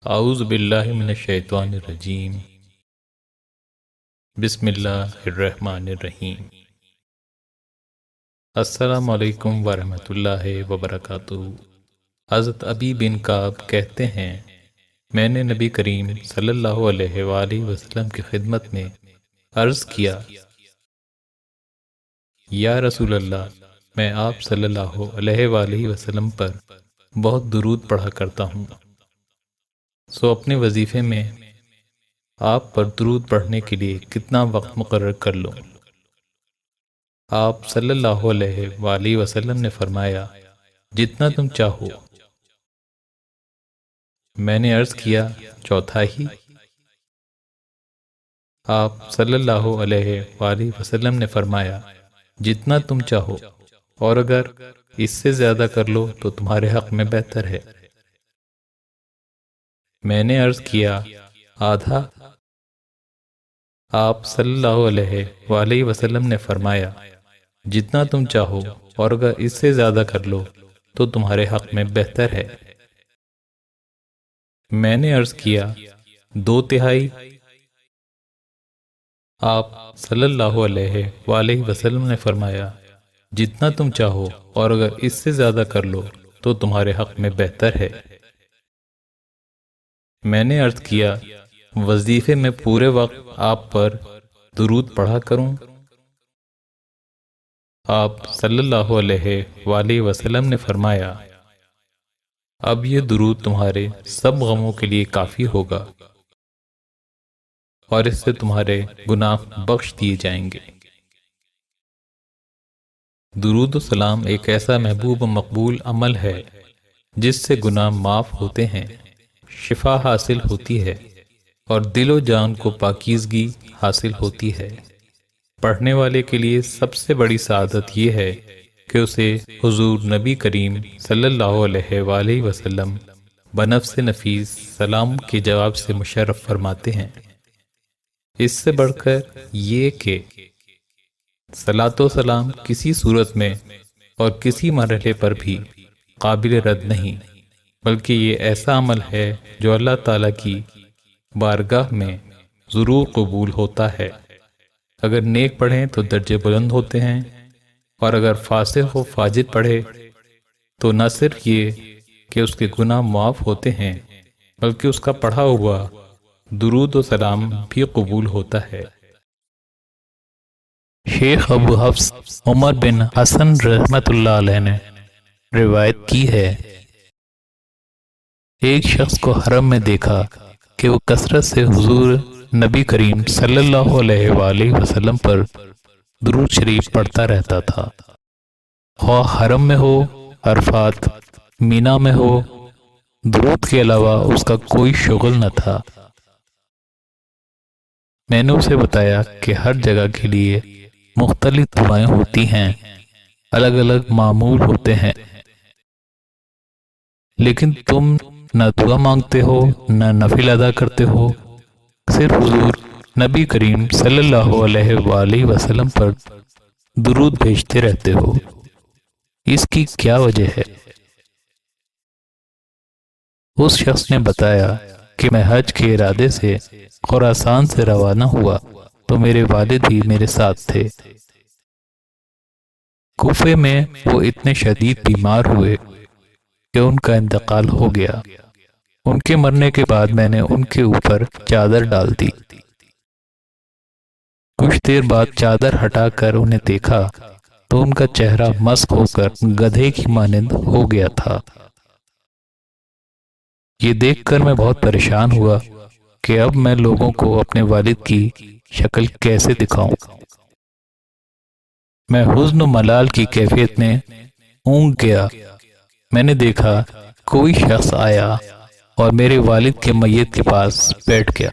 اعوذ باللہ من الشیطان الرجیم۔ بسم اللہ الرحمن الرحیم۔ السلام علیکم ورحمۃ اللہ وبرکاتہ۔ حضرت ابی بن کعب کہتے ہیں، میں نے نبی کریم صلی اللہ علیہ وآلہ وسلم کی خدمت میں عرض کیا، یا رسول اللہ، میں آپ صلی اللہ علیہ وآلہ وسلم پر بہت درود پڑھا کرتا ہوں، سو اپنے وظیفے میں آپ پر درود پڑھنے کے لیے کتنا وقت مقرر کر لوں؟ آپ صلی اللہ علیہ وآلہ وسلم نے فرمایا، جتنا تم چاہو۔ میں نے عرض کیا، چوتھائی؟ آپ صلی اللہ علیہ وآلہ وسلم نے فرمایا، جتنا تم چاہو، اور اگر اس سے زیادہ کر لو تو تمہارے حق میں بہتر ہے۔ میں نے عرض کیا، آدھا؟ آپ صلی اللہ علیہ وآلہ وسلم نے فرمایا، جتنا تم چاہو، اور اگر اس سے زیادہ کر لو تو تمہارے حق میں بہتر ہے۔ میں نے عرض کیا، دو تہائی؟ آپ صلی اللہ علیہ وآلہ وسلم نے فرمایا، جتنا تم چاہو، اور اگر اس سے زیادہ کر لو تو تمہارے حق میں بہتر ہے۔ میں نے عرض کیا، وظیفے میں پورے وقت آپ پر درود پڑھا کروں؟ آپ صلی اللہ علیہ وآلہ وسلم نے فرمایا، اب یہ درود تمہارے سب غموں کے لیے کافی ہوگا، اور اس سے تمہارے گناہ بخش دیے جائیں گے۔ درود و سلام ایک ایسا محبوب و مقبول عمل ہے جس سے گناہ معاف ہوتے ہیں، شفا حاصل ہوتی ہے، اور دل و جان کو پاکیزگی حاصل ہوتی ہے۔ پڑھنے والے کے لیے سب سے بڑی سعادت یہ ہے کہ اسے حضور نبی کریم صلی اللہ علیہ وآلہ وسلم بنفس نفیس سلام کے جواب سے مشرف فرماتے ہیں۔ اس سے بڑھ کر یہ کہ صلاۃ و سلام کسی صورت میں اور کسی مرحلے پر بھی قابل رد نہیں، بلکہ یہ ایسا عمل ہے جو اللہ تعالیٰ کی بارگاہ میں ضرور قبول ہوتا ہے۔ اگر نیک پڑھیں تو درجے بلند ہوتے ہیں، اور اگر فاسق و فاجر پڑھے تو نہ صرف یہ کہ اس کے گناہ معاف ہوتے ہیں، بلکہ اس کا پڑھا ہوا درود و سلام بھی قبول ہوتا ہے۔ شیخ ابو حفص عمر بن حسن رحمۃ اللہ علیہ نے روایت کی ہے، ایک شخص کو حرم میں دیکھا کہ وہ کثرت سے حضور نبی کریم صلی اللہ علیہ وآلہ وسلم پر درود شریف پڑھتا رہتا تھا، خواہ حرم میں ہو، عرفات، مینا میں ہو، درود کے علاوہ اس کا کوئی شغل نہ تھا۔ میں نے اسے بتایا کہ ہر جگہ کے لیے مختلف دعائیں ہوتی ہیں، الگ الگ معمول ہوتے ہیں، لیکن تم نہ دعا مانگتے ہو نہ نفل ادا کرتے ہو، صرف حضور نبی کریم صلی اللہ علیہ وآلہ وسلم پر درود بھیجتے رہتے ہو، اس کی کیا وجہ ہے؟ اس شخص نے بتایا کہ میں حج کے ارادے سے خراسان سے روانہ ہوا تو میرے والد بھی میرے ساتھ تھے۔ کوفے میں وہ اتنے شدید بیمار ہوئے کہ ان کا انتقال ہو گیا۔ ان کے مرنے کے بعد میں نے ان کے اوپر چادر ڈال دی۔ کچھ دیر بعد چادر ہٹا کر انہیں دیکھا تو ان کا چہرہ مسخ ہو کر گدھے کی مانند ہو گیا تھا۔ یہ دیکھ کر میں بہت پریشان ہوا کہ اب میں لوگوں کو اپنے والد کی شکل کیسے دکھاؤں۔ میں حزن و ملال کی کیفیت میں اونگ گیا۔ میں نے دیکھا کوئی شخص آیا اور میرے والد کے میت کے پاس بیٹھ گیا۔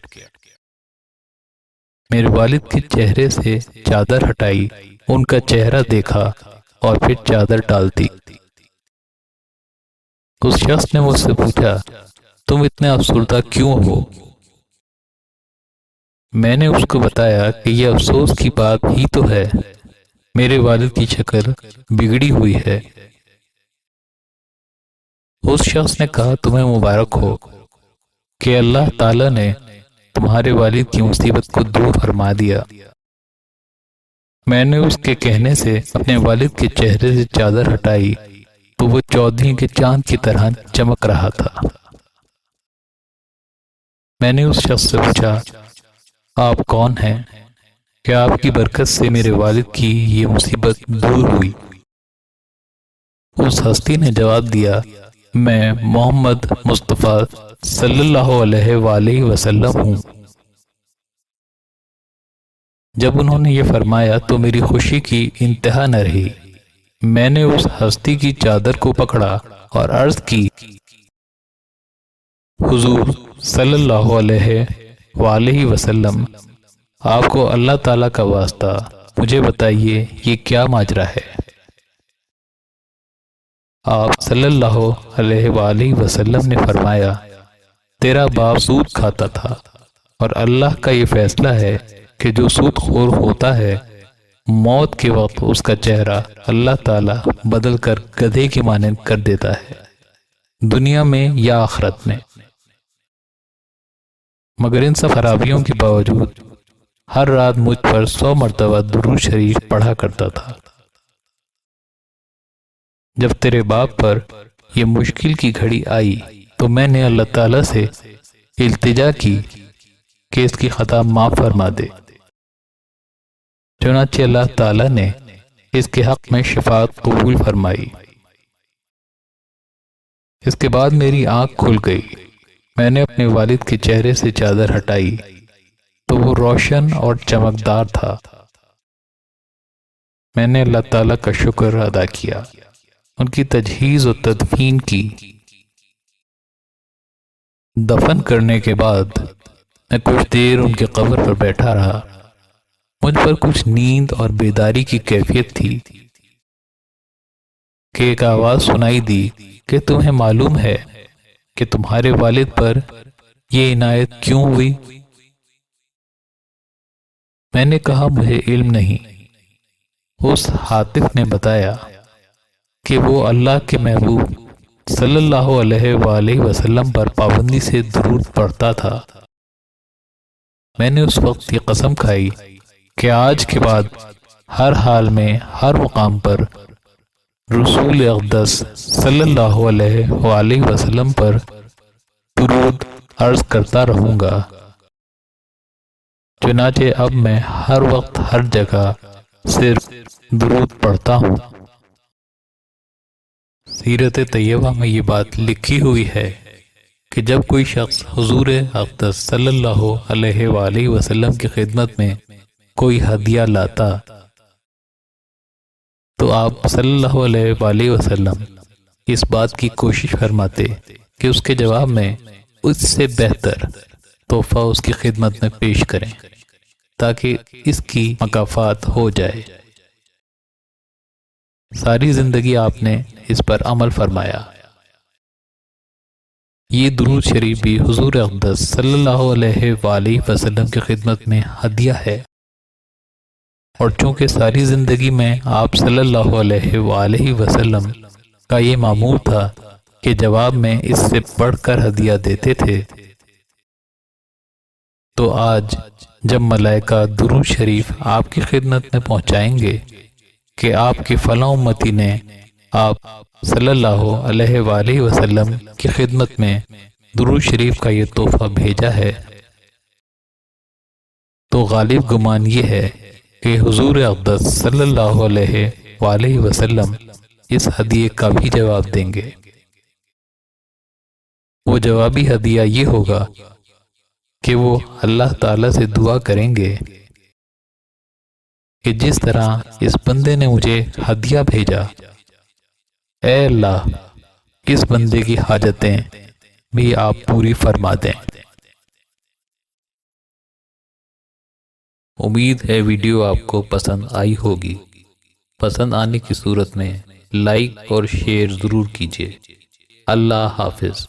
میرے والد کے چہرے سے چادر ہٹائی، ان کا چہرہ دیکھا اور پھر چادر ڈال دی۔ اس شخص نے مجھ سے پوچھا، تم اتنے افسردہ کیوں ہو؟ میں نے اس کو بتایا کہ یہ افسوس کی بات ہی تو ہے، میرے والد کی شکل بگڑی ہوئی ہے۔ اس شخص نے کہا، تمہیں مبارک ہو، کہ اللہ تعالیٰ نے تمہارے والد کی مصیبت کو دور فرما دیا۔ میں نے اس کے کہنے سے اپنے والد کے چہرے سے چادر ہٹائی تو وہ 14 کے چاند کی طرح چمک رہا تھا۔ میں نے اس شخص سے پوچھا، آپ کون ہیں؟ کیا آپ کی برکت سے میرے والد کی یہ مصیبت دور ہوئی؟ اس ہستی نے جواب دیا، میں محمد مصطفیٰ صلی اللہ علیہ وآلہ وسلم ہوں۔ جب انہوں نے یہ فرمایا تو میری خوشی کی انتہا نہ رہی۔ میں نے اس ہستی کی چادر کو پکڑا اور عرض کی، حضور صلی اللہ علیہ وآلہ وسلم، آپ کو اللہ تعالیٰ کا واسطہ مجھے بتائیے یہ کیا ماجرا ہے؟ آپ صلی اللہ علیہ وآلہ وسلم نے فرمایا، تیرا باپ سود کھاتا تھا اور اللہ کا یہ فیصلہ ہے کہ جو سود خور ہوتا ہے موت کے وقت اس کا چہرہ اللہ تعالیٰ بدل کر گدھے کی مانند کر دیتا ہے، دنیا میں یا آخرت میں۔ مگر ان سب خرابیوں کے باوجود ہر رات مجھ پر 100 مرتبہ درود شریف پڑھا کرتا تھا۔ جب تیرے باپ پر یہ مشکل کی گھڑی آئی تو میں نے اللہ تعالیٰ سے التجا کی کہ اس کی خطا معاف فرما دے۔ چنانچہ اللہ تعالیٰ نے اس کے حق میں شفاعت قبول فرمائی۔ اس کے بعد میری آنکھ کھل گئی۔ میں نے اپنے والد کے چہرے سے چادر ہٹائی تو وہ روشن اور چمکدار تھا۔ میں نے اللہ تعالیٰ کا شکر ادا کیا، ان کی تجہیز و تدفین کی۔ دفن کرنے کے بعد میں کچھ دیر ان کے قبر پر بیٹھا رہا۔ مجھ پر کچھ نیند اور بیداری کی کیفیت تھی کہ ایک آواز سنائی دی کہ تمہیں معلوم ہے کہ تمہارے والد پر یہ عنایت کیوں ہوئی؟ میں نے کہا، مجھے علم نہیں۔ اس حاطف نے بتایا کہ وہ اللہ کے محبوب صلی اللہ علیہ وآلہ وسلم پر پابندی سے درود پڑھتا تھا۔ میں نے اس وقت یہ قسم کھائی کہ آج کے بعد ہر حال میں ہر مقام پر رسول اقدس صلی اللہ علیہ وآلہ وسلم پر درود عرض کرتا رہوں گا۔ چنانچہ اب میں ہر وقت ہر جگہ صرف درود پڑھتا ہوں۔ سیرت طیبہ میں یہ بات لکھی ہوئی ہے کہ جب کوئی شخص حضور اقدس صلی اللہ علیہ وآلہ وسلم کی خدمت میں کوئی ہدیہ لاتا تو آپ صلی اللہ علیہ وآلہ وسلم اس بات کی کوشش فرماتے کہ اس کے جواب میں اس سے بہتر تحفہ اس کی خدمت میں پیش کریں تاکہ اس کی مکافات ہو جائے۔ ساری زندگی آپ نے اس پر عمل فرمایا۔ یہ درود شریف بھی حضور اقدس صلی اللہ علیہ وآلہ وسلم کی خدمت میں ہدیہ ہے، اور چونکہ ساری زندگی میں آپ صلی اللہ علیہ وآلہ وسلم کا یہ معمول تھا کہ جواب میں اس سے بڑھ کر ہدیہ دیتے تھے، تو آج جب ملائکہ درود شریف آپ کی خدمت میں پہنچائیں گے کہ آپ کی فلاں امتی نے آپ صلی اللہ علیہ وآلہ وسلم کی خدمت میں درود شریف کا یہ تحفہ بھیجا ہے، تو غالب گمان یہ ہے کہ حضور اقدس صلی اللہ علیہ وآلہ وسلم اس ہدیے کا بھی جواب دیں گے۔ وہ جوابی ہدیہ یہ ہوگا کہ وہ اللہ تعالیٰ سے دعا کریں گے کہ جس طرح اس بندے نے مجھے ہدیہ بھیجا، اے اللہ اس بندے کی حاجتیں بھی آپ پوری فرما دیں۔ امید ہے ویڈیو آپ کو پسند آئی ہوگی۔ پسند آنے کی صورت میں لائک اور شیئر ضرور کیجیے۔ اللہ حافظ۔